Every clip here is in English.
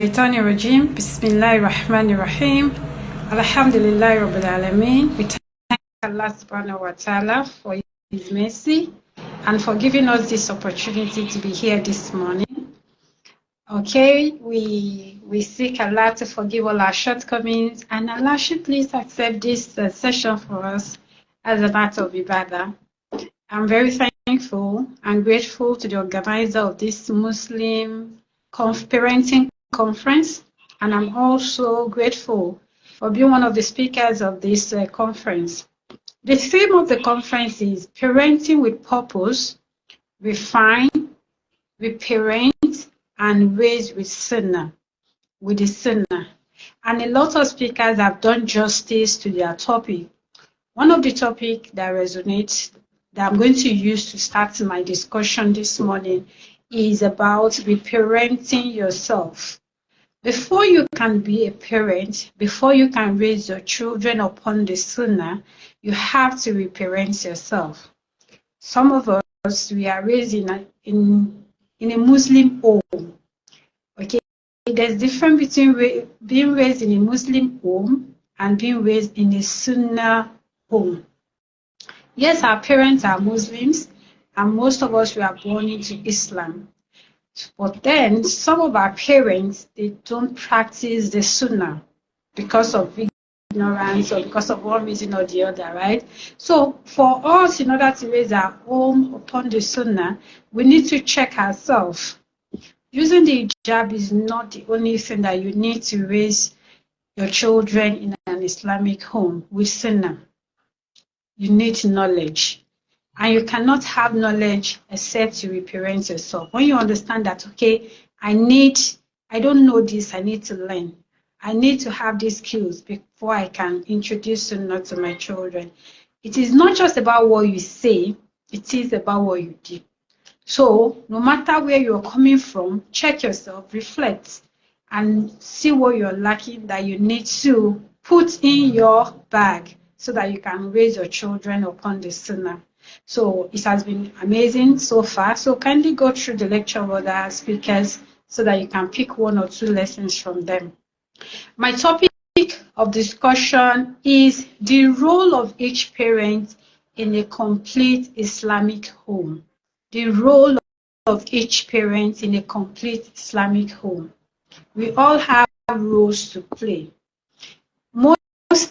Rajim. Bismillahirrahmanirrahim. Alhamdulillahi Rabbil Alameen. We thank Allah subhanahu wa ta'ala for His mercy and for giving us this opportunity to be here this morning. Okay, we seek Allah to forgive all our shortcomings, and Allah should please accept this session for us as an act of ibadah. I'm very thankful and grateful to the organizer of this Muslim parenting conference, and I'm also grateful for being one of the speakers of this conference. The theme of the conference is Parenting with Purpose, Refine, Reparent, and Raise with the Sunnah. And a lot of speakers have done justice to their topic. One of the topics that resonates, that I'm going to use to start my discussion this morning, is about reparenting yourself. Before you can be a parent, before you can raise your children upon the Sunnah, you have to reparent yourself. Some of us, we are raised in a Muslim home. Okay, there's a difference between being raised in a Muslim home and being raised in a Sunnah home. Yes, our parents are Muslims, and most of us were born into Islam. But then some of our parents, they don't practice the Sunnah because of ignorance or because of one reason or the other, right? So for us, in order to raise our home upon the Sunnah, we need to check ourselves. Using the hijab is not the only thing that you need to raise your children in an Islamic home with Sunnah. You need knowledge. And you cannot have knowledge except you reparent yourself. When you understand that, okay, I don't know this, I need to learn. I need to have these skills before I can introduce Sunnah to my children. It is not just about what you say, it is about what you do. So no matter where you're coming from, check yourself, reflect, and see what you're lacking that you need to put in your bag so that you can raise your children upon the Sunnah. So it has been amazing so far. So kindly go through the lecture of other speakers so that you can pick one or two lessons from them. My topic of discussion is the role of each parent in a complete Islamic home. The role of each parent in a complete Islamic home. We all have roles to play. Most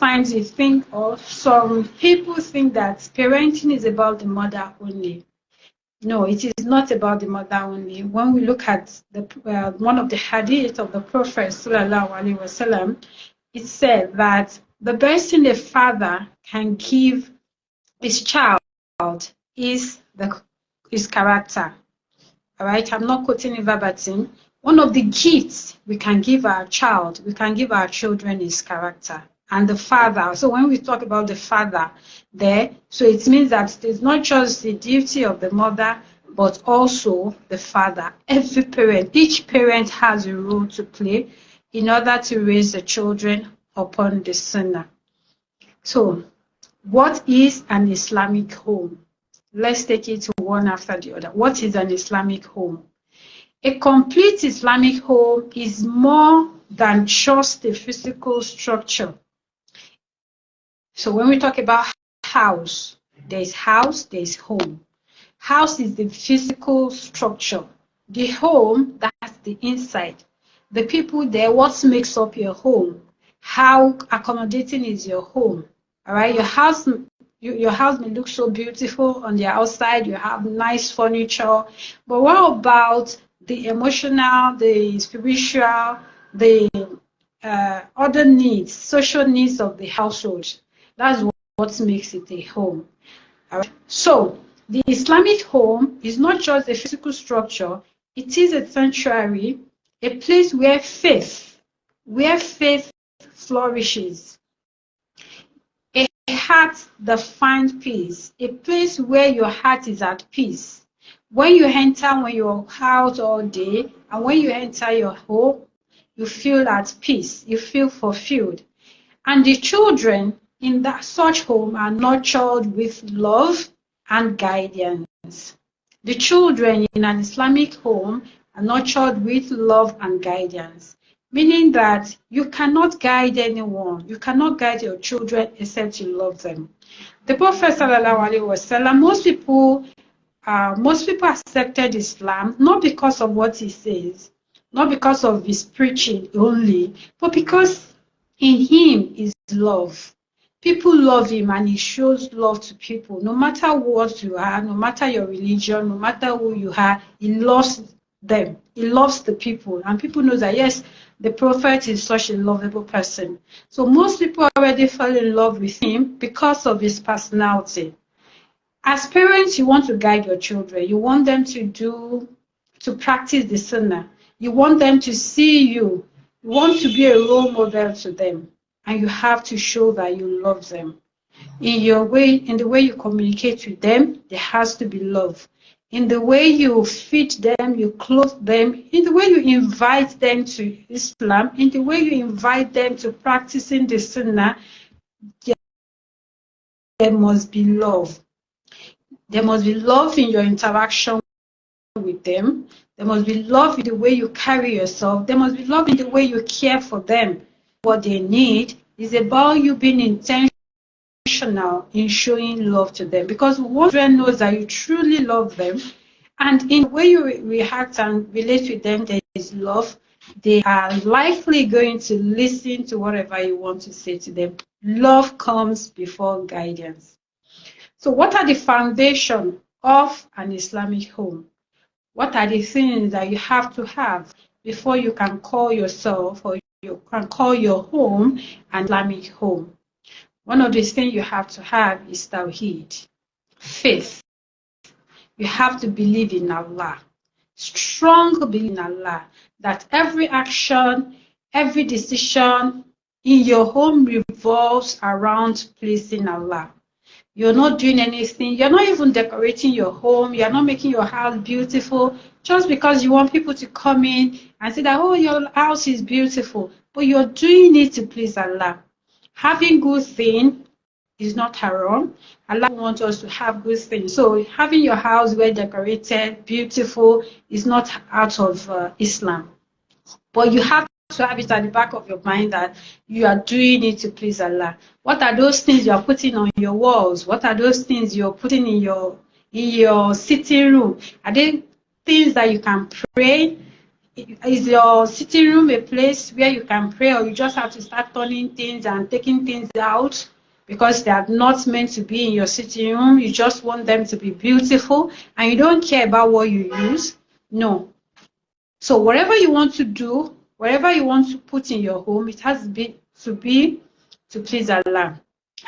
times you think, or some people think that parenting is about the mother only. No, it is not about the mother only. When we look at one of the hadith of the Prophet ﷺ, it said that the best thing a father can give his child is his character. All right, I'm not quoting it verbatim. One of the gifts we can give our children is character. And the father, so when we talk about the father there, so it means that it's not just the duty of the mother, but also the father. Every parent, each parent has a role to play in order to raise the children upon the Sunnah. So, what is an Islamic home? Let's take it one after the other. What is an Islamic home? A complete Islamic home is more than just a physical structure. So when we talk about house, there's home. House is the physical structure. The home, that's the inside. The people there, what makes up your home? How accommodating is your home? All right, your house may look so beautiful on the outside. You have nice furniture, but what about the emotional, the spiritual, the other needs, social needs of the household? That's what makes it a home. All right. So the Islamic home is not just a physical structure, it is a sanctuary, a place where faith flourishes, a heart that finds peace, a place where your heart is at peace. When you're out all day, and when you enter your home, you feel at peace, you feel fulfilled. And the children in such home are nurtured with love and guidance. The children in an Islamic home are nurtured with love and guidance. meaning that you cannot guide anyone, you cannot guide your children except you love them. The Prophet ﷺ, most people accepted Islam not because of what he says, not because of his preaching only, but because in him is love. People love him and he shows love to people. No matter what you are, no matter your religion, no matter who you are, he loves them. He loves the people. And people know that, yes, the Prophet is such a lovable person. So most people already fell in love with him because of his personality. As parents, you want to guide your children. You want them to practice the sunnah. You want them to see you. You want to be a role model to them. And you have to show that you love them. In the way you communicate with them, there has to be love. In the way you feed them, you clothe them, in the way you invite them to Islam, in the way you invite them to practicing the sunnah, there must be love. There must be love in your interaction with them. There must be love in the way you carry yourself. There must be love in the way you care for them. What they need is about you being intentional in showing love to them, because one knows that you truly love them, and in the way you react and relate with them, there is love. They are likely going to listen to whatever you want to say to them. Love comes before guidance. So what are the foundation of an Islamic home? What are the things that you have to have before you can call yourself, or you can call your home an Islamic home? One of the things you have to have is Tawheed, faith. You have to believe in Allah, strong belief in Allah, that every action, every decision in your home revolves around pleasing Allah. You're not doing anything. You're not even decorating your home. You're not making your house beautiful just because you want people to come in and say that, oh, your house is beautiful. But you're doing it to please Allah. Having good things is not haram. Allah wants us to have good things. So having your house well decorated, beautiful, is not out of Islam. But you have to have it at the back of your mind that you are doing it to please Allah. What are those things you are putting on your walls? What are those things you're putting in your sitting room? Are they things that you can pray? Is your sitting room a place where you can pray, or you just have to start turning things and taking things out because they are not meant to be in your sitting room? You just want them to be beautiful and you don't care about what you use? No. So whatever you want to do, whatever you want to put in your home, it has to be to please Allah.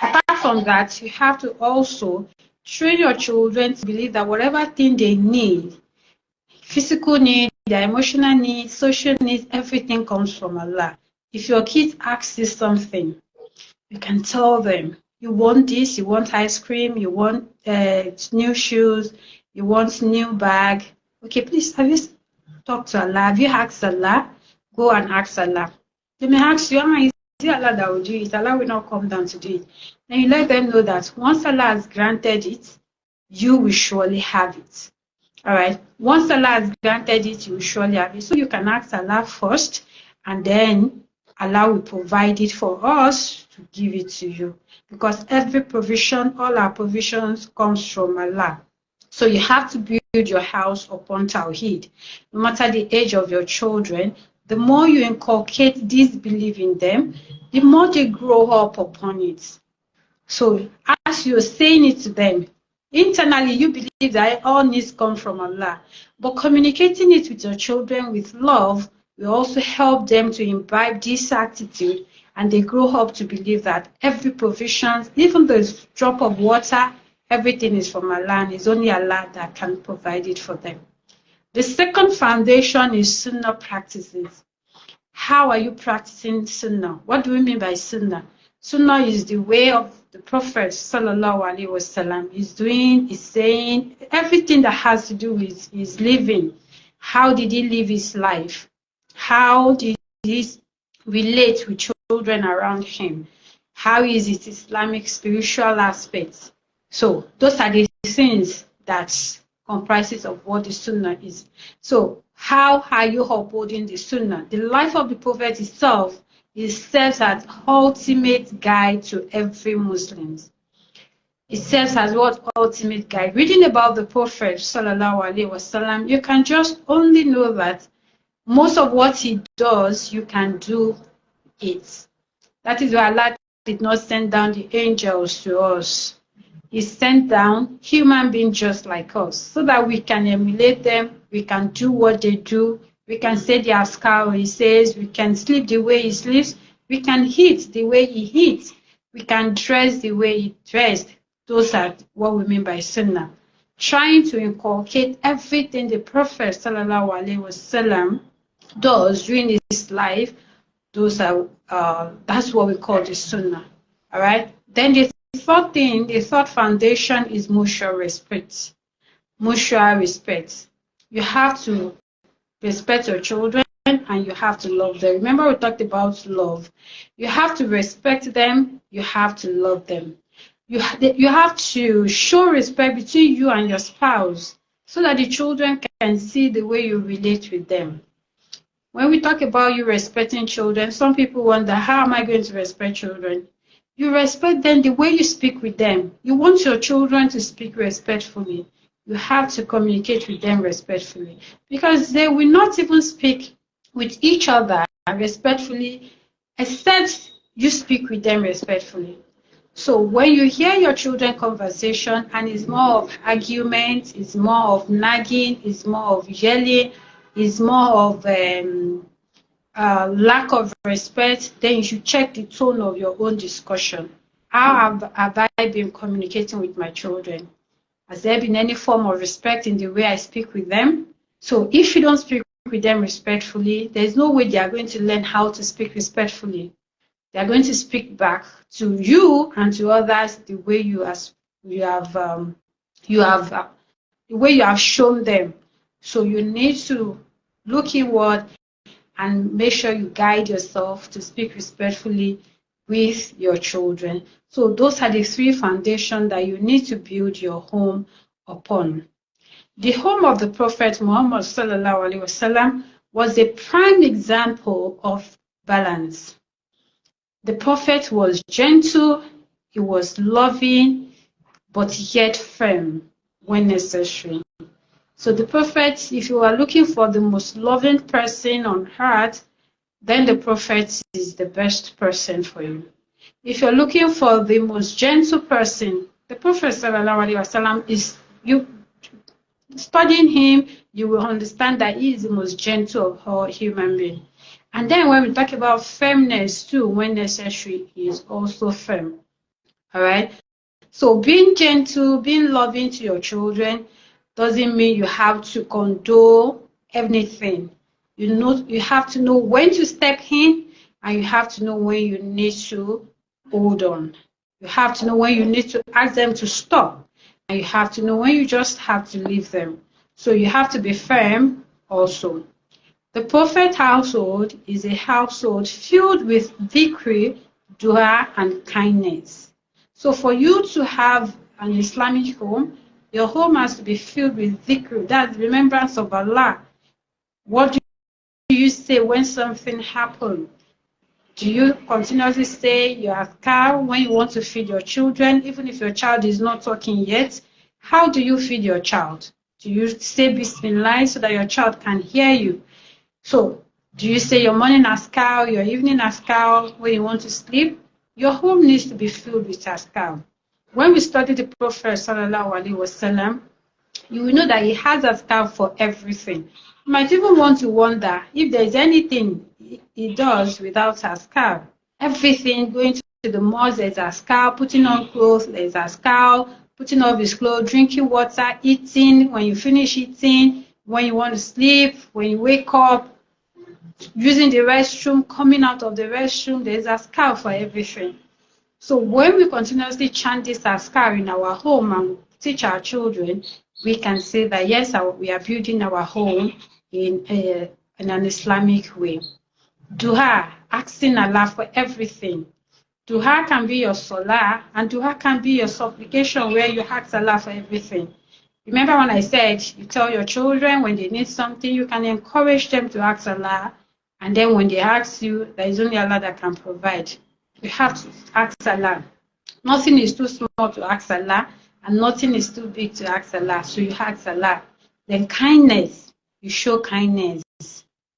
Apart from that, you have to also train your children to believe that whatever thing they need, physical needs, their emotional needs, social needs, everything comes from Allah. If your kids ask you something, you can tell them, you want this, you want ice cream, you want new shoes, you want new bag. Okay, please, have you talked to Allah? Have you asked Allah? Go and ask Allah. They may ask you, is it Allah that will do it? Allah will not come down to do it. Then you let them know that once Allah has granted it, you will surely have it. All right. Once Allah has granted it, you will surely have it. So you can ask Allah first, and then Allah will provide it for us to give it to you. Because every provision, all our provisions comes from Allah. So you have to build your house upon Tawheed. No matter the age of your children, the more you inculcate this belief in them, the more they grow up upon it. So as you're saying it to them, internally you believe that all needs come from Allah. But communicating it with your children with love will also help them to imbibe this attitude, and they grow up to believe that every provision, even the drop of water, everything is from Allah, and it's only Allah that can provide it for them. The second foundation is Sunnah practices. How are you practicing Sunnah? What do we mean by Sunnah? Sunnah is the way of the Prophet sallallahu alaihi wasallam. He's doing, he's saying, everything that has to do with his living. How did he live his life? How did he relate with children around him? How is it Islamic spiritual aspects? So those are the things that comprises of what the Sunnah is. So How are you upholding the Sunnah? The life of the Prophet itself serves as ultimate guide to every Muslim. It serves as what? Ultimate guide. Reading about the Prophet sallallahu alaihi wasallam, you can just only know that most of what he does, you can do it. That is why Allah did not send down the angels to us. He sent down human beings just like us, so that we can emulate them, we can do what they do, we can say the askar he says, we can sleep the way he sleeps, we can eat the way he eats, we can dress the way he dressed. Those are what we mean by sunnah. Trying to inculcate everything the Prophet sallallahu alaihi wasallam does during his life, those are that's what we call the sunnah. All right. Then the third thing, the third foundation is mutual respect. Mutual respect. You have to respect your children and you have to love them. Remember, we talked about love. You have to respect them. You have to love them. You have to show respect between you and your spouse so that the children can see the way you relate with them. When we talk about you respecting children, some people wonder, how am I going to respect children? You respect them the way you speak with them. You want your children to speak respectfully. You have to communicate with them respectfully, because they will not even speak with each other respectfully except you speak with them respectfully. So when you hear your children conversation and it's more of argument, it's more of nagging, it's more of yelling, it's more of lack of respect, then you should check the tone of your own discussion. How have I been communicating with my children? Has there been any form of respect in the way I speak with them? So if you don't speak with them respectfully, there's no way they are going to learn how to speak respectfully. They are going to speak back to you and to others the way you have the way you have shown them. So you need to look inward and make sure you guide yourself to speak respectfully with your children. So those are the three foundations that you need to build your home upon. The home of the Prophet Muhammad sallallahu alaihi wasallam was a prime example of balance. The Prophet was gentle, he was loving, but yet firm when necessary. So the Prophet, if you are looking for the most loving person on earth, then the Prophet is the best person for you. If you're looking for the most gentle person, the Prophet sallallahu alaihi wasallam is, you studying him, you will understand that he is the most gentle of all human beings. And then when we talk about firmness too, when necessary, he is also firm. All right. So being gentle, being loving to your children doesn't mean you have to condone anything. You have to know when to step in, and you have to know when you need to hold on. You have to know when you need to ask them to stop, and you have to know when you just have to leave them. So you have to be firm also. The Prophet household is a household filled with dhikr, dua, and kindness. So for you to have an Islamic home, your home has to be filled with dhikr, that's remembrance of Allah. What do you say when something happens? Do you continuously say your adhkar when you want to feed your children, even if your child is not talking yet? How do you feed your child? Do you say Bismillah so that your child can hear you? So, do you say your morning adhkar, your evening adhkar when you want to sleep? Your home needs to be filled with adhkar. When we study the Prophet sallallahu alaihi wasallam, you will know that he has adhkar for everything. You might even want to wonder if there is anything he does without adhkar. Everything, going to the mosque, there's adhkar, putting on clothes, there's adhkar, putting off his clothes, drinking water, eating, when you finish eating, when you want to sleep, when you wake up, using the restroom, coming out of the restroom, there's adhkar for everything. So when we continuously chant this adhkar in our home and teach our children, we can say that yes, we are building our home in an Islamic way. Dua, asking Allah for everything. Dua can be your salah, and dua can be your supplication where you ask Allah for everything. Remember when I said you tell your children when they need something, you can encourage them to ask Allah, and then when they ask you, there is only Allah that can provide. You have to ask Allah. Nothing is too small to ask Allah, and nothing is too big to ask Allah. So you ask Allah. Then kindness, you show kindness.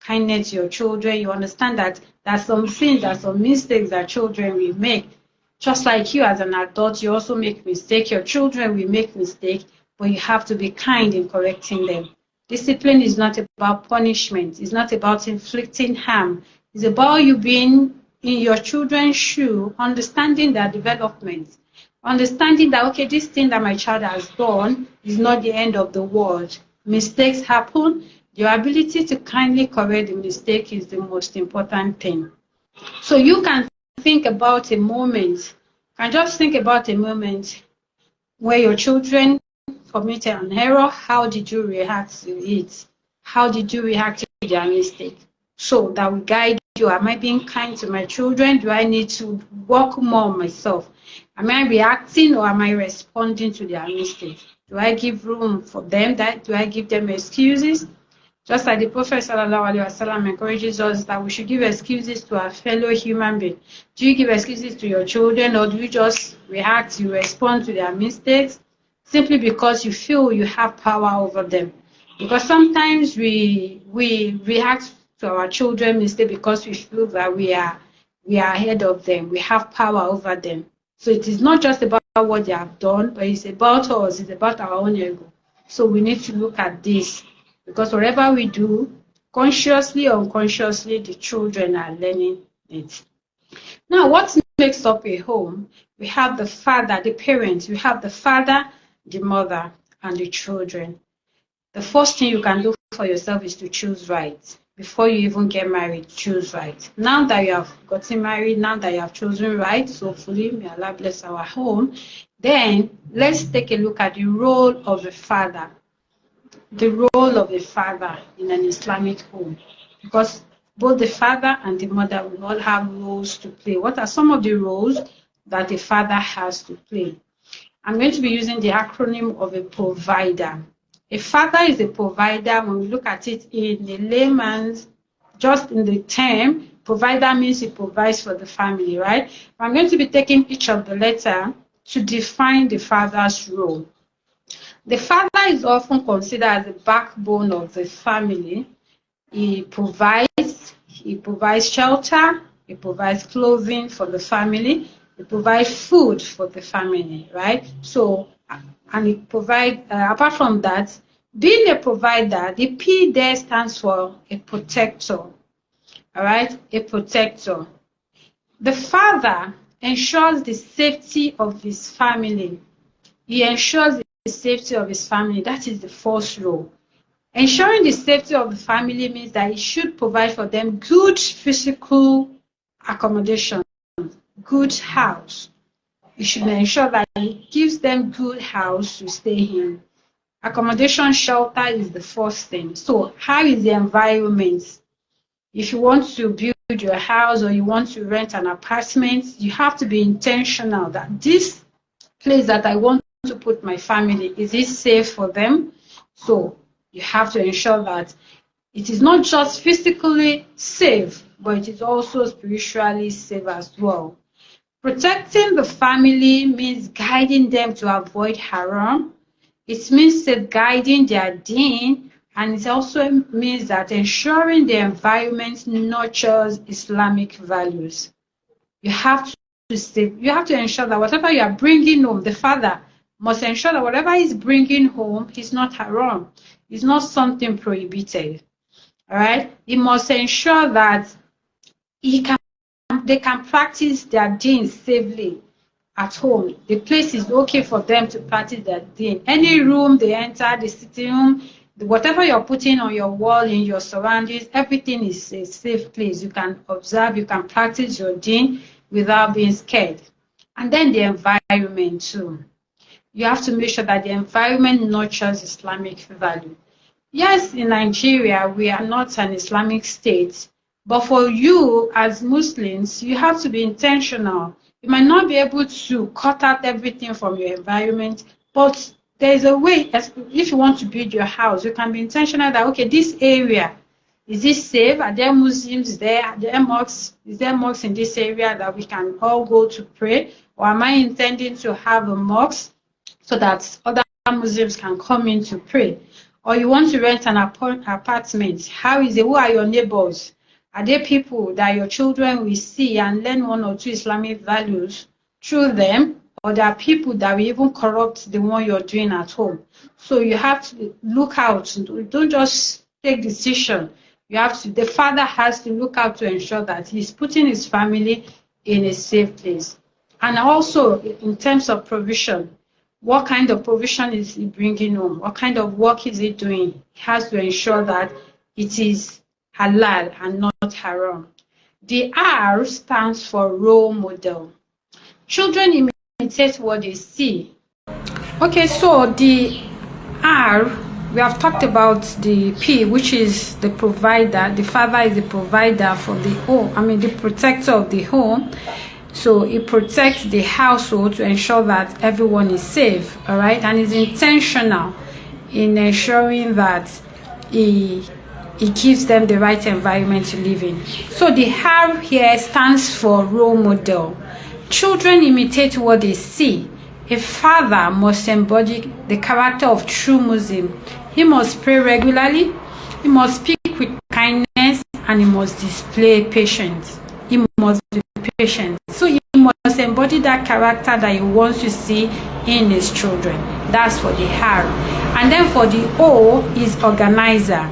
Kindness to your children. You understand that there are some things, there are some mistakes that children will make. Just like you as an adult, you also make mistakes. Your children will make mistakes, but you have to be kind in correcting them. Discipline is not about punishment. It's not about inflicting harm. It's about you being in your children's shoe, understanding their development, understanding that, okay, this thing that my child has done is not the end of the world. Mistakes happen. Your ability to kindly correct the mistake is the most important thing. So you can think about a moment, just think about a moment where your children committed an error. How did you react to it? How did you react to their mistake? So that will guide you. Am I being kind to my children? Do I need to work more on myself? Am I reacting or am I responding to their mistakes? Do I give room for them? Do I give them excuses? Just like the Prophet ﷺ encourages us that we should give excuses to our fellow human beings. Do you give excuses to your children, or do you just react, you respond to their mistakes simply because you feel you have power over them? Because sometimes we react to our children's mistakes because we feel that we are ahead of them, we have power over them. So it is not just about what they have done, but it's about us, it's about our own ego. So we need to look at this. Because whatever we do, consciously or unconsciously, the children are learning it. Now, what makes up a home? We have the father, the parents. We have the father, the mother, and the children. The first thing you can do for yourself is to choose right. Before you even get married, choose right. Now that you have gotten married, now that you have chosen right, so hopefully, may Allah bless our home, then let's take a look at the role of the father. The role of the father in an Islamic home, because both the father and the mother will all have roles to play. What are some of the roles that the father has to play? I'm going to be using the acronym of a provider. A father is a provider. When we look at it in the layman's, just in the term, provider means he provides for the family, right? I'm going to be taking each of the letters to define the father's role. The father is often considered as the backbone of the family. He provides shelter, he provides clothing for the family, he provides food for the family, right? So, and he provides, apart from that, being a provider, the P there stands for a protector, all right? A protector. The father ensures the safety of his family. He ensures the safety of his family. That is the first role. Ensuring the safety of the family means that he should provide for them good physical accommodation, good house. He should ensure that he gives them good house to stay in. Accommodation, shelter is the first thing. So how is the environment? If you want to build your house or you want to rent an apartment, you have to be intentional that this place that I want to put my family, is it safe for them? So you have to ensure that it is not just physically safe, but it is also spiritually safe as well. Protecting the family means guiding them to avoid haram. It means safeguarding their deen, and it also means that ensuring the environment nurtures Islamic values. You have to ensure that whatever you are bringing home, the father must ensure that whatever he's bringing home is not haram. It's not something prohibited. All right? He must ensure that they can practice their deen safely at home. The place is okay for them to practice their deen. Any room they enter, the sitting room, whatever you're putting on your wall, in your surroundings, everything is a safe place. You can observe, you can practice your deen without being scared. And then the environment too. You have to make sure that the environment nurtures Islamic value. Yes, in Nigeria, we are not an Islamic state, but for you as Muslims, you have to be intentional. You might not be able to cut out everything from your environment, but there is a way, if you want to build your house, you can be intentional that, okay, this area, is it safe? Are there Muslims there? Are there mosques? Is there mosques in this area that we can all go to pray? Or am I intending to have a mosque so that other Muslims can come in to pray? Or you want to rent an apartment? How is it? Who are your neighbors? Are there people that your children will see and learn one or two Islamic values through them? Or there are people that will even corrupt the one you're doing at home? So you have to look out. Don't just take decision. You have to, the father has to look out to ensure that he's putting his family in a safe place. And also, in terms of provision, what kind of provision is he bringing home? What kind of work is he doing? He has to ensure that it is halal and not haram. The R stands for role model. Children imitate what they see. Okay, so the R, we have talked about the P, which is the provider. The father is the provider for the home, the protector of the home. So he protects the household to ensure that everyone is safe, all right? And is intentional in ensuring that he gives them the right environment to live in. So the R here stands for role model. Children imitate what they see. A father must embody the character of true Muslim. He must pray regularly, he must speak with kindness, and he must display patience. He must be patient. So he must embody that character that he wants to see in his children. That's for the R. And then for the O is organizer.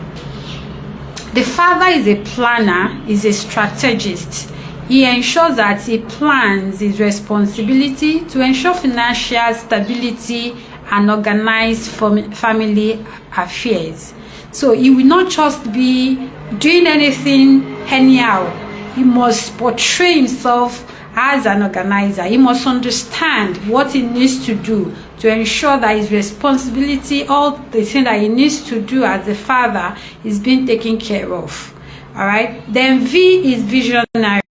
The father is a planner, is a strategist. He ensures that he plans his responsibility to ensure financial stability and organize family affairs. So he will not just be doing anything anyhow. He must portray himself as an organizer. He must understand what he needs to do to ensure that his responsibility, all the things that he needs to do as a father, is being taken care of. All right. Then V is visionary.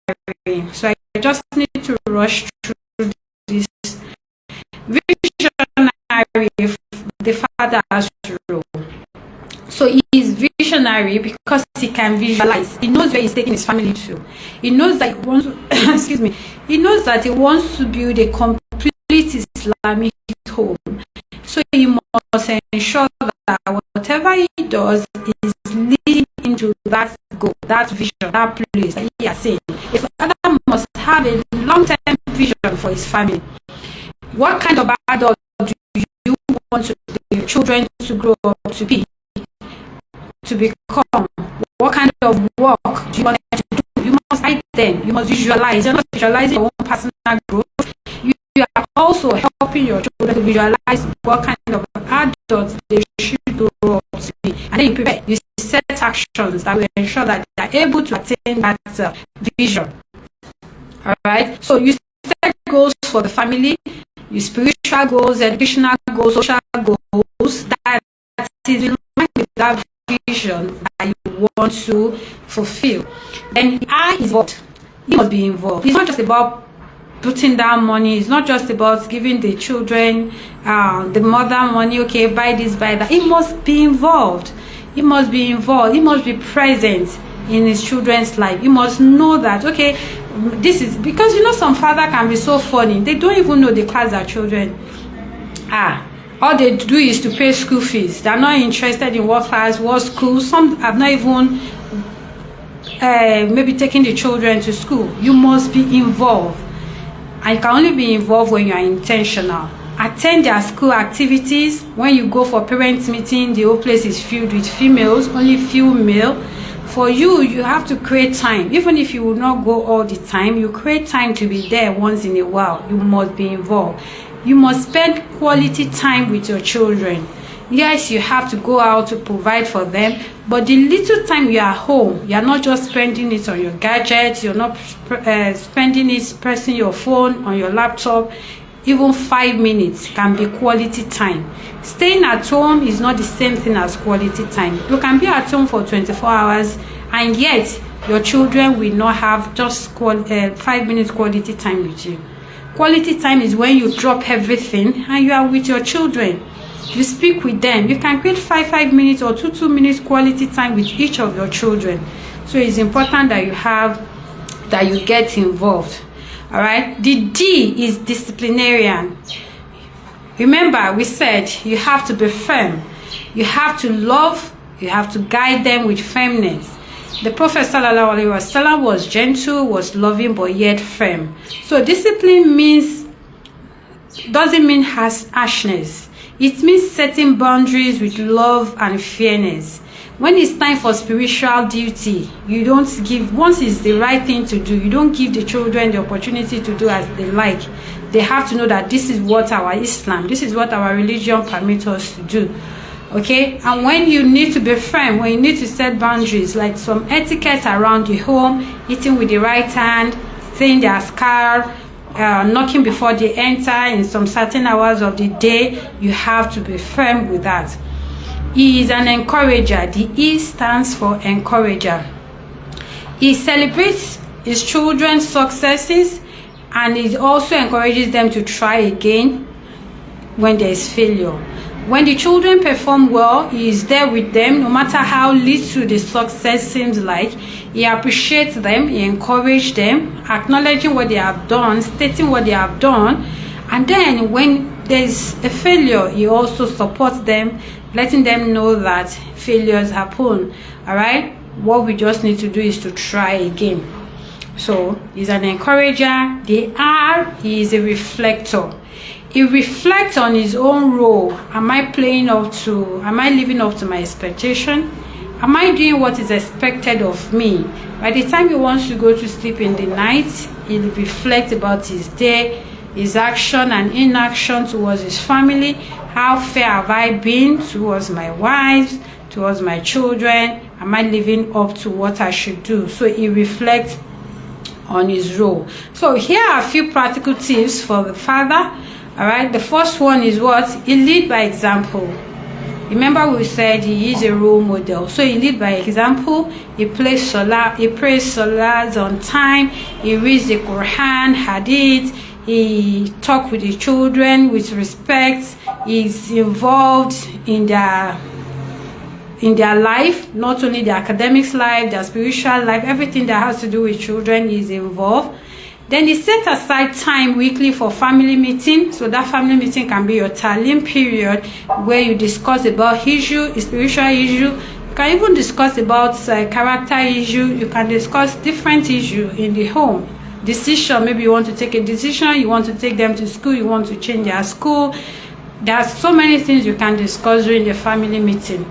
So I just need to rush through this. Visionary, the father has role. So he is visionary because he can visualize. He knows where he's taking his family to. He knows that he wants to, excuse me. He knows that he wants to build a complete Islamic home. So he must ensure that whatever he does is leading into that goal, that vision, that place that he has seen. A father must have a long-term vision for his family. What kind of adult do you want the children to grow up to be, to become? What kind of work do you want them to do? You must guide them. You must visualize. You're not visualizing your own personal growth. You are also helping your children to visualize what kind of adults they should grow up to be. And then you prepare. You set actions that will ensure that they are able to attain that vision. All right. So you set goals for the family, your spiritual goals, educational goals, social goals that is in line with that vision that you want to fulfill. Then I is involved. He must be involved. It's not just about putting down money. It's not just about giving the children, the mother money. Okay, buy this, buy that. He must be involved. He must be involved. He must be present in his children's life. He must know that, okay, this is because some father can be so funny. They don't even know the class their children are. All they do is to pay school fees. They're not interested in what class, what school. Some have not even maybe taking the children to school. You must be involved. And you can only be involved when you are intentional. Attend their school activities. When you go for parents' meeting, the whole place is filled with females, only few male. For you, you have to create time. Even if you will not go all the time, you create time to be there once in a while. You must be involved. You must spend quality time with your children. Yes, you have to go out to provide for them, but the little time you are home, you are not just spending it on your gadgets, you're not spending it pressing your phone on your laptop. Even 5 minutes can be quality time. Staying at home is not the same thing as quality time. You can be at home for 24 hours and yet your children will not have just 5 minutes quality time with you. Quality time is when you drop everything and you are with your children. You speak with them. You can create 5 minutes or 2 minutes quality time with each of your children. So it's important that you get involved. All right. The D is disciplinarian. Remember, we said you have to be firm. You have to love. You have to guide them with firmness. The Prophet ﷺ was gentle, was loving, but yet firm. So discipline doesn't mean harshness. It means setting boundaries with love and fairness. When it's time for spiritual duty, you don't give, once it's the right thing to do, you don't give the children the opportunity to do as they like. They have to know that this is what our Islam, this is what our religion permits us to do. Okay, and when you need to be firm, when you need to set boundaries, like some etiquette around the home, eating with the right hand, saying their azkar, knocking before they enter in some certain hours of the day, you have to be firm with that. He is an encourager. The E stands for encourager. He celebrates his children's successes, and he also encourages them to try again when there is failure. When the children perform well, he is there with them, no matter how little the success seems like. He appreciates them, he encourages them, acknowledging what they have done, stating what they have done. And then when there's a failure, he also supports them, letting them know that failures happen. All right? What we just need to do is to try again. So he's an encourager. The R, he is a reflector. He reflects on his own role. Am I living up to my expectation? Am I doing what is expected of me? By the time he wants to go to sleep in the night, he'll reflect about his day, his action and inaction towards his family. How fair have I been towards my wives, towards my children? Am I living up to what I should do? So he reflects on his role. So here are a few practical tips for the father. All right, the first one is what? He lead by example. Remember we said he is a role model. So he lead by example. He prays salahs on time. He reads the Quran, hadith. He talk with the children with respect. He's involved in their life, not only the academics life, their spiritual life, everything that has to do with children is involved. Then he set aside time weekly for family meeting. So that family meeting can be your talim period where you discuss about issue, spiritual issue. You can even discuss about character issue. You can discuss different issue in the home. Decision, maybe you want to take a decision, you want to take them to school, you want to change their school. There are so many things you can discuss during the family meeting.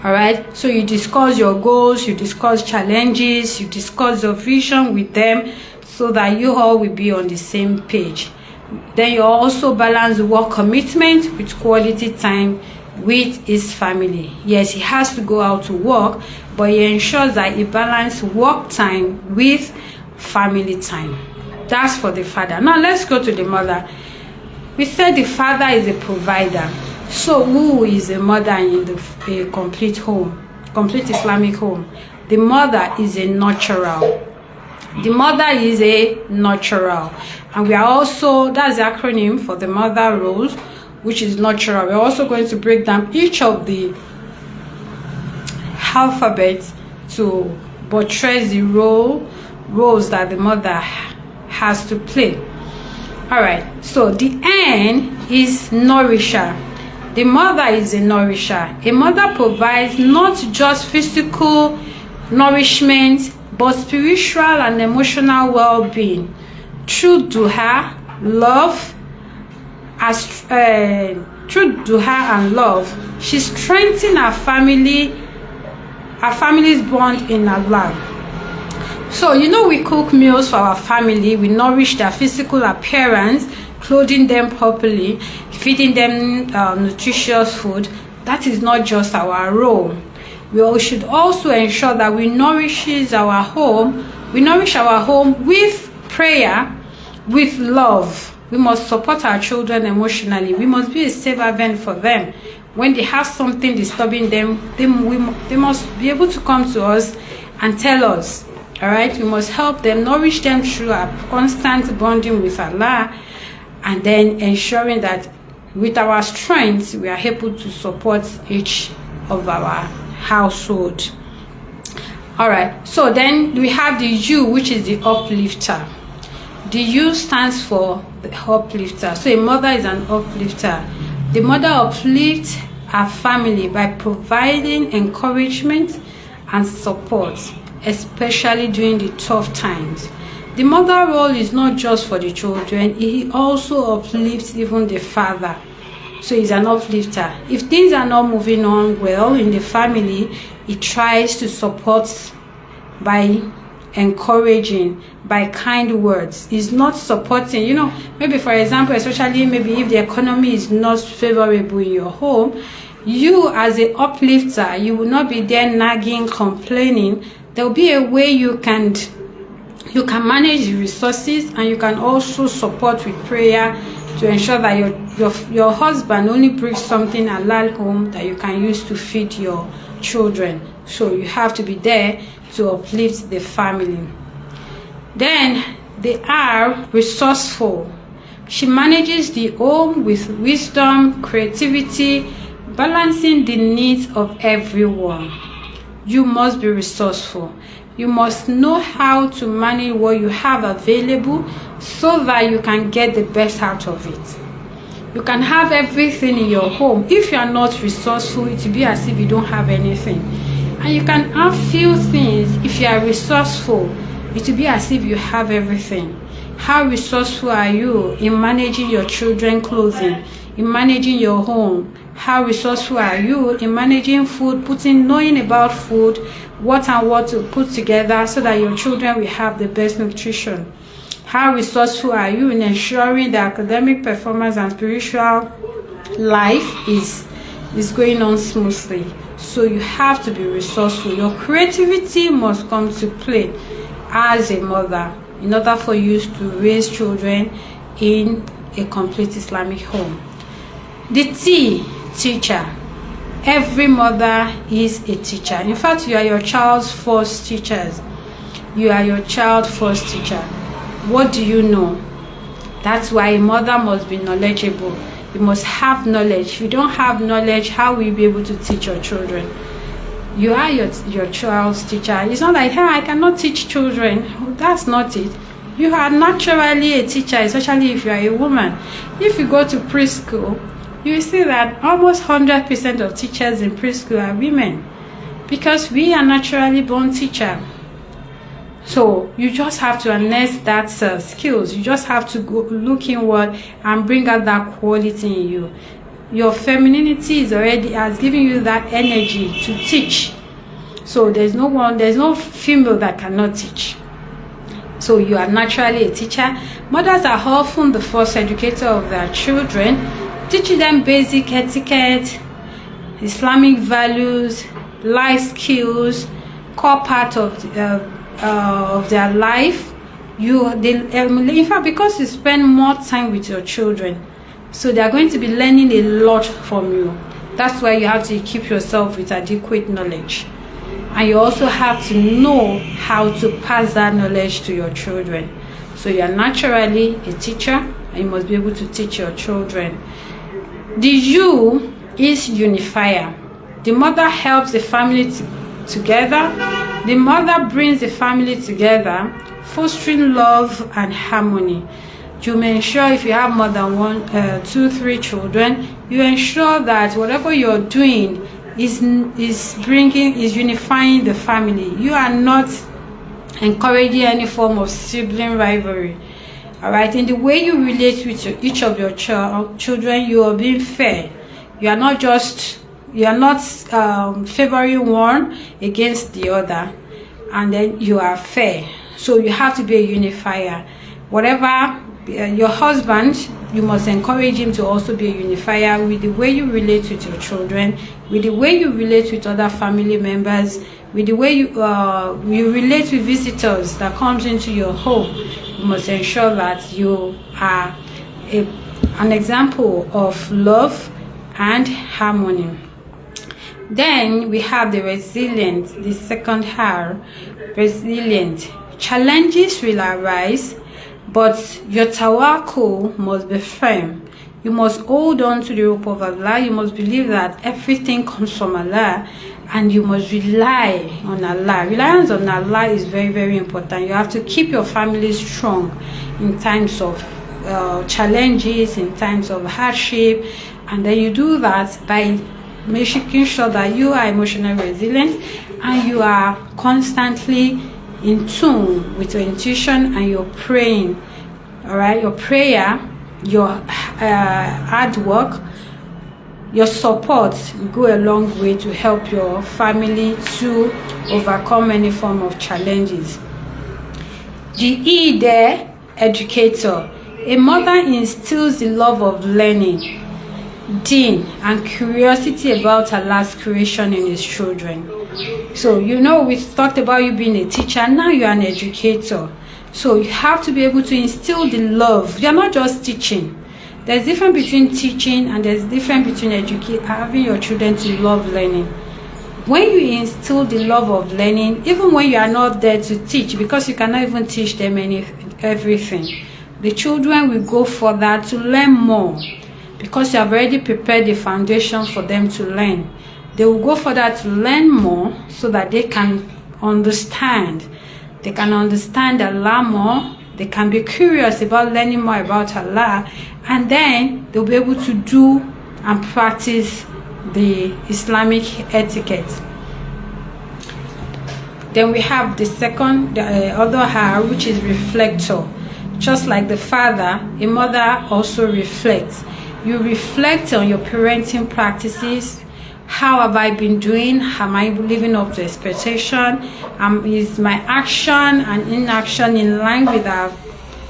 All right, so you discuss your goals, you discuss challenges, you discuss your vision with them, so that you all will be on the same page. Then you also balance work commitment with quality time with his family. Yes, he has to go out to work, but he ensures that he balances work time with family time. That's for the father. Now let's go to the mother. We said the father is a provider. So who is a mother in a complete home, complete Islamic home? The mother is a nurturer. The mother is a nurturer, and we are also, that's the acronym for the mother roles, which is nurturer. We're also going to break down each of the alphabets to buttress the roles that the mother has to play. All right, so the N is nourisher. The mother is a nourisher. A mother provides not just physical nourishment, but spiritual and emotional well-being through duha, love. Through duha and love, she strengthens her family's bond in Allah. So we cook meals for our family. We nourish their physical appearance, clothing them properly, feeding them nutritious food. That is not just our role. We should also ensure that we nourish our home with prayer, with love. We must support our children emotionally. We must be a safe haven for them. When they have something disturbing them, they must be able to come to us and tell us. All right, we must help them, nourish them through our constant bonding with Allah, and then ensuring that with our strength, we are able to support each of our household. All right, so then we have the U, which is the uplifter. The U stands for the uplifter. So a mother is an uplifter. The mother uplifts her family by providing encouragement and support, especially during the tough times. The mother role is not just for the children, he also uplifts even the father. So he's an uplifter. If things are not moving on well in the family, he tries to support by encouraging, by kind words. He's not supporting, maybe for example, especially maybe if the economy is not favorable in your home, you as an uplifter, you will not be there nagging, complaining. There will be a way you can manage the resources, and you can also support with prayer to ensure that your husband only brings something halal home that you can use to feed your children. So you have to be there to uplift the family. Then they are resourceful. She manages the home with wisdom, creativity, balancing the needs of everyone. You must be resourceful. You must know how to manage what you have available so that you can get the best out of it. You can have everything in your home. If you are not resourceful, it will be as if you don't have anything. And you can have few things. If you are resourceful, it will be as if you have everything. How resourceful are you in managing your children's clothing, in managing your home? How resourceful are you in managing food, knowing about food, what and what to put together so that your children will have the best nutrition? How resourceful are you in ensuring the academic performance and spiritual life is going on smoothly? So you have to be resourceful. Your creativity must come to play as a mother in order for you to raise children in a complete Islamic home. The T, teacher. Every mother is a teacher. In fact, you are your child's first teachers. You are your child's first teacher. What do you know? That's why a mother must be knowledgeable. You must have knowledge. If you don't have knowledge, how will you be able to teach your children? You are your child's teacher. It's not like, hey, I cannot teach children. That's not it. You are naturally a teacher, especially if you are a woman. If you go to preschool, you will see that almost 100% of teachers in preschool are women, because we are naturally born teacher. So you just have to harness that skills. You just have to go look inward and bring out that quality in you. Your femininity has given you that energy to teach. So there's no female that cannot teach. So you are naturally a teacher. Mothers are often the first educator of their children, teaching them basic etiquette, Islamic values, life skills, core part of their life. In fact, because you spend more time with your children, so they are going to be learning a lot from you. That's why you have to equip yourself with adequate knowledge, and you also have to know how to pass that knowledge to your children. So you are naturally a teacher, and you must be able to teach your children. The U is unifier. The mother helps the family together. The mother brings the family together, fostering love and harmony. You may ensure, if you have more than 1, 2, 3 children, you ensure that whatever you're doing is unifying the family. You are not encouraging any form of sibling rivalry. All right, in the way you relate with each of your children, you are being fair. You are not favoring one against the other, and then you are fair. So you have to be a unifier. Whatever your husband, you must encourage him to also be a unifier with the way you relate with your children, with the way you relate with other family members, with the way you relate with visitors that comes into your home. You must ensure that you are an example of love and harmony. Then we have the resilient, the second R, resilient. Challenges will arise, but your tawakkul must be firm. You must hold on to the rope of Allah. You must believe that everything comes from Allah, and you must rely on Allah. Reliance on Allah is very, very important. You have to keep your family strong in times of challenges, in times of hardship, and then you do that by making sure that you are emotionally resilient and you are constantly in tune with your intuition and your praying. All right, your prayer, your hard work, your support will go a long way to help your family to overcome any form of challenges. The E there, educator. A mother instills the love of learning, deen, and curiosity about Allah's creation in his children. So, we talked about you being a teacher. Now you're an educator. So you have to be able to instill the love. You're not just teaching. There's a difference between teaching and there's a difference between having your children to love learning. When you instill the love of learning, even when you are not there to teach, because you cannot even teach them everything, the children will go further to learn more, because you have already prepared the foundation for them to learn. They will go further to learn more so that they can understand. They can understand Allah more. They can be curious about learning more about Allah, and then they'll be able to do and practice the Islamic etiquette. Then we have the other her, which is reflector. Just like the father, a mother also reflects. You reflect on your parenting practices. How have I been doing? Am I living up to expectation? Is my action and inaction in line with our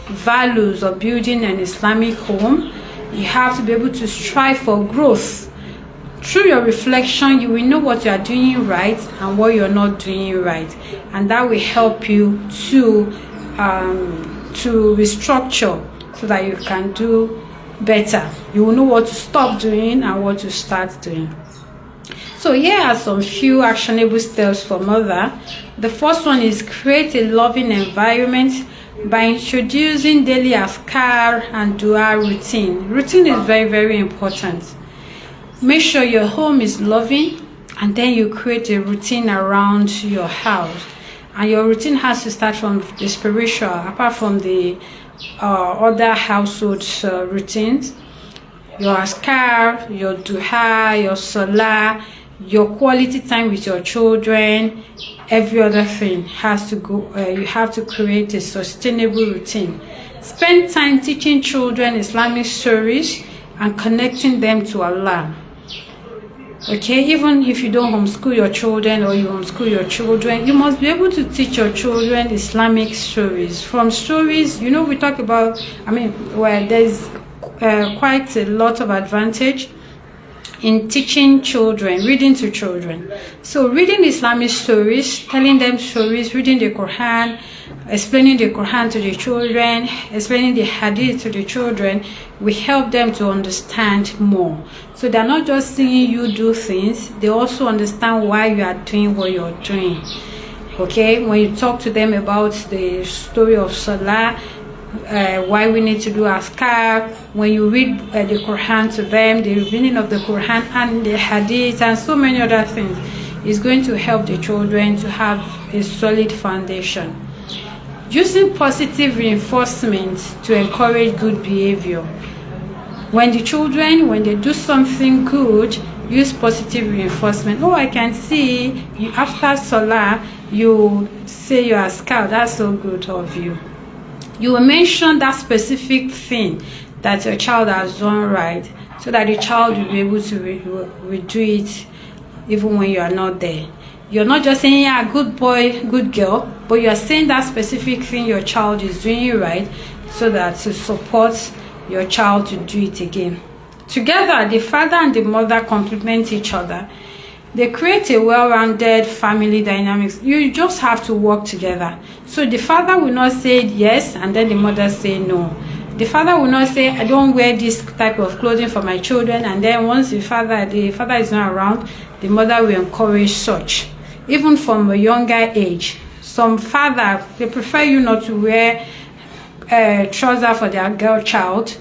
values of building an Islamic home? You have to be able to strive for growth. Through your reflection, you will know what you are doing right and what you're not doing right, and that will help you to restructure so that you can do better. You will know what to stop doing and what to start doing. So here are some few actionable steps for mother. The first one is create a loving environment by introducing daily afkar and dua routine. Routine is very, very important. Make sure your home is loving, and then you create a routine around your house. And your routine has to start from the spiritual, apart from the other household routines. Your askar, your duha, your salah, your quality time with your children, every other thing has to go. You have to create a sustainable routine. Spend time teaching children Islamic stories and connecting them to Allah. Okay, even if you don't homeschool your children or you homeschool your children, you must be able to teach your children Islamic stories. From stories, we talk about, there's quite a lot of advantage in teaching children, reading to children. So reading Islamic stories, telling them stories, reading the Quran, explaining the Quran to the children, explaining the hadith to the children, will help them to understand more. So they're not just seeing you do things, they also understand why you are doing what you're doing. Okay, when you talk to them about the story of Salah, why we need to do askar, when you read the Quran to them, the meaning of the Quran and the hadith and so many other things, is going to help the children to have a solid foundation. Using positive reinforcement to encourage good behavior. When the children, when they do something good, use positive reinforcement. Oh, I can see you after Salah, you say you are scout. That's so good of you. You will mention that specific thing that your child has done right, so that the child will be able to do it even when you are not there. You're not just saying, yeah, good boy, good girl, but you are saying that specific thing your child is doing right, so that to support your child to do it again. Together, the father and the mother complement each other. They create a well-rounded family dynamics. You just have to work together. So the father will not say yes and then the mother say no. The father will not say, I don't wear this type of clothing for my children, and then once the father is not around, the mother will encourage such. Even from a younger age, some father, they prefer you not to wear trouser for their girl child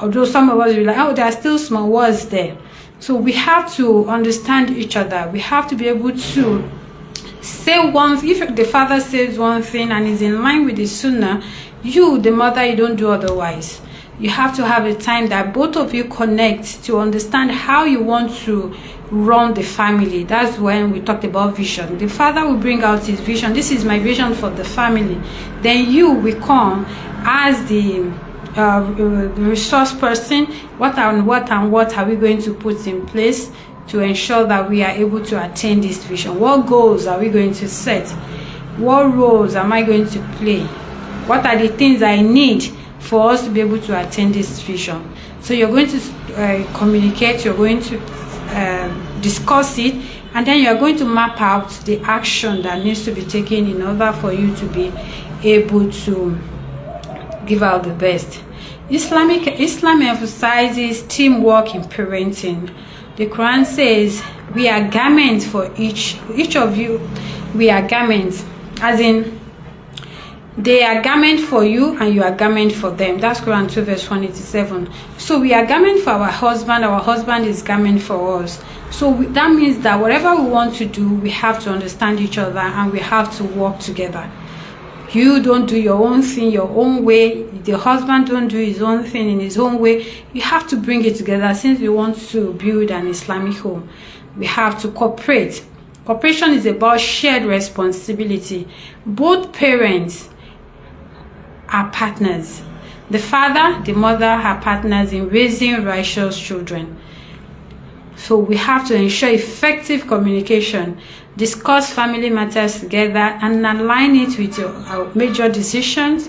Although some of us will be like, oh, there are still small words there. So we have to understand each other. We have to be able to say one. If the father says one thing and is in line with the sunnah, you, the mother, you don't do otherwise. You have to have a time that both of you connect to understand how you want to run the family. That's when we talked about vision. The father will bring out his vision. This is my vision for the family. Then you will come as the resource person. What are we going to put in place to ensure that we are able to attain this vision? What goals are we going to set? What roles am I going to play? What are the things I need for us to be able to attain this vision? So you're going to communicate, you're going to discuss it, and then you're going to map out the action that needs to be taken in order for you to be able to give out the best. Islam emphasizes teamwork in parenting. The Quran says we are garments for each of you. We are garments, as in they are garment for you and you are garment for them. That's Quran 2 verse 187. So we are garment for our husband is garment for us. So that means that whatever we want to do, we have to understand each other and we have to work together. You don't do your own thing your own way. The husband don't do his own thing in his own way. You have to bring it together. Since we want to build an Islamic home, we have to cooperate. Cooperation is about shared responsibility. Both parents are partners. The father, the mother are partners in raising righteous children. So we have to ensure effective communication, discuss family matters together, and align it with our major decisions.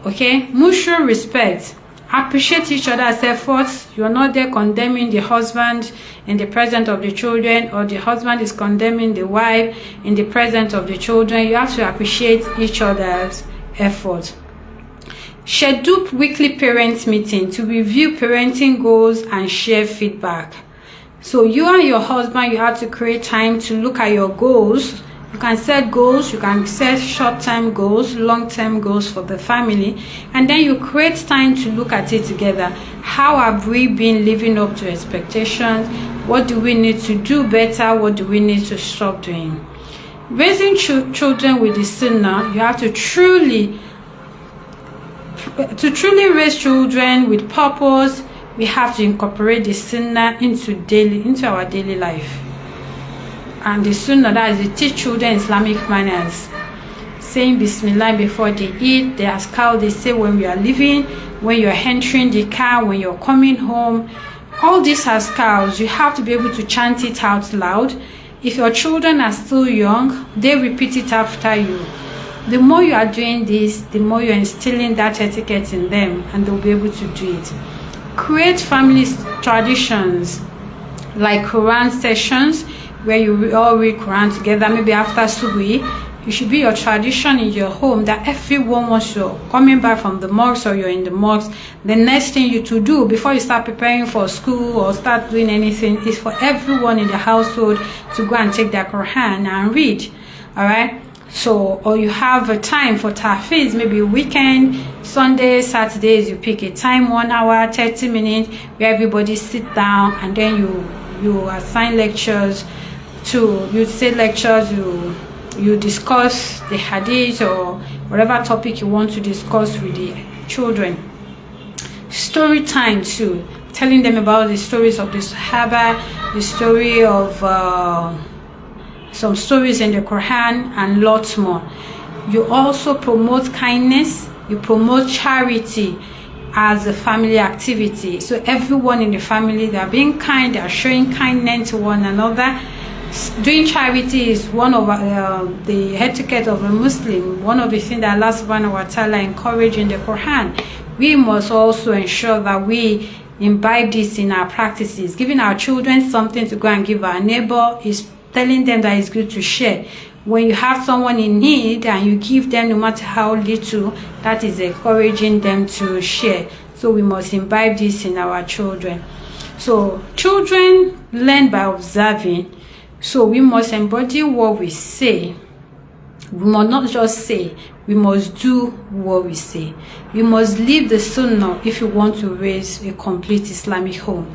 Okay, mutual respect. Appreciate each other's efforts. You are not there condemning the husband in the presence of the children, or the husband is condemning the wife in the presence of the children. You have to appreciate each other's efforts. Schedule weekly parent meeting to review parenting goals and share feedback. So you and your husband, you have to create time to look at your goals. You can set goals, you can set short-term goals, long-term goals for the family, and then you create time to look at it together. How have we been living up to expectations? What do we need to do better? What do we need to stop doing? Raising children with the sunnah, you have to truly raise children with purpose. We have to incorporate the sunnah into our daily life. And the sunnah, that is to teach children Islamic manners, saying Bismillah before they eat, the azkar they say when we are leaving, when you're entering the car, when you're coming home. All these azkars, you have to be able to chant it out loud. If your children are still young, they repeat it after you. The more you are doing this, the more you're instilling that etiquette in them, and they'll be able to do it. Create family traditions like Quran sessions where you all read Quran together. Maybe after Subuhi, it should be your tradition in your home that everyone, once you're coming back from the mosque or you're in the mosque, the next thing you to do before you start preparing for school or start doing anything is for everyone in the household to go and take their Quran and read. All right. So, or you have a time for tahfiz, maybe weekend, Sundays, Saturdays, you pick a time, 1 hour, 30 minutes, where everybody sit down, and then you assign lectures you discuss the hadith or whatever topic you want to discuss with the children. Story time too, telling them about the stories of the Sahaba, the story of some stories in the Quran, and lots more. You also promote kindness, you promote charity as a family activity. So everyone in the family, they are being kind, they are showing kindness to one another. Doing charity is one of the etiquette of a Muslim, one of the things that Allah subhanahu wa ta'ala encouraged in the Quran. We must also ensure that we imbibe this in our practices. Giving our children something to go and give our neighbor is telling them that it's good to share. When you have someone in need and you give them, no matter how little, that is encouraging them to share. So we must imbibe this in our children. So children learn by observing. So we must embody what we say We must not just say, we must do what we say. We must live the sunnah if you want to raise a complete Islamic home.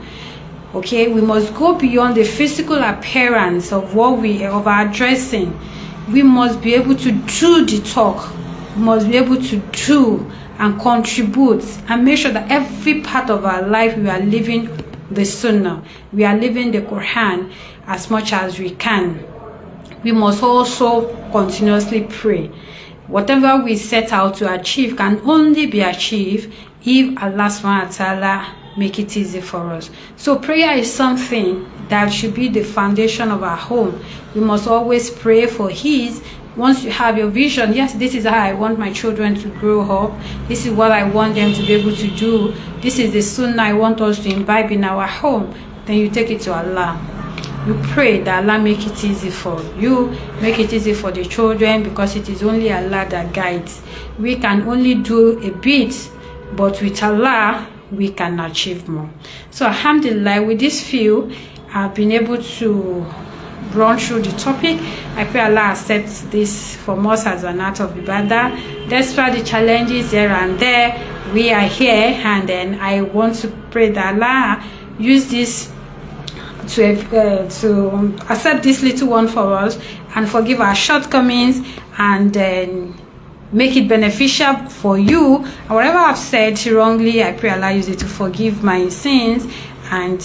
Okay, we must go beyond the physical appearance of our dressing. We must be able to do the talk. We must be able to do and contribute and make sure that every part of our life we are living the sunnah. We are living the Quran as much as we can. We must also continuously pray. Whatever we set out to achieve can only be achieved if Allah subhanahu wa ta'ala make it easy for us. So prayer is something that should be the foundation of our home. We must always pray for His. Once you have your vision, yes, this is how I want my children to grow up. This is what I want them to be able to do. This is the sunnah I want us to imbibe in our home. Then you take it to Allah. You pray that Allah make it easy for you, make it easy for the children, because it is only Allah that guides. We can only do a bit, but with Allah, we can achieve more. So alhamdulillah, with this few, I've been able to run through the topic. I pray Allah accepts this from us as an act of ibadah. Despite the challenges here and there, we are here, and then I want to pray that Allah use this to accept this little one for us and forgive our shortcomings, and then make it beneficial for you. And whatever I've said wrongly, I pray Allah use it to forgive my sins and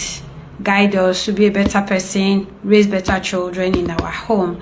guide us to be a better person, raise better children in our home.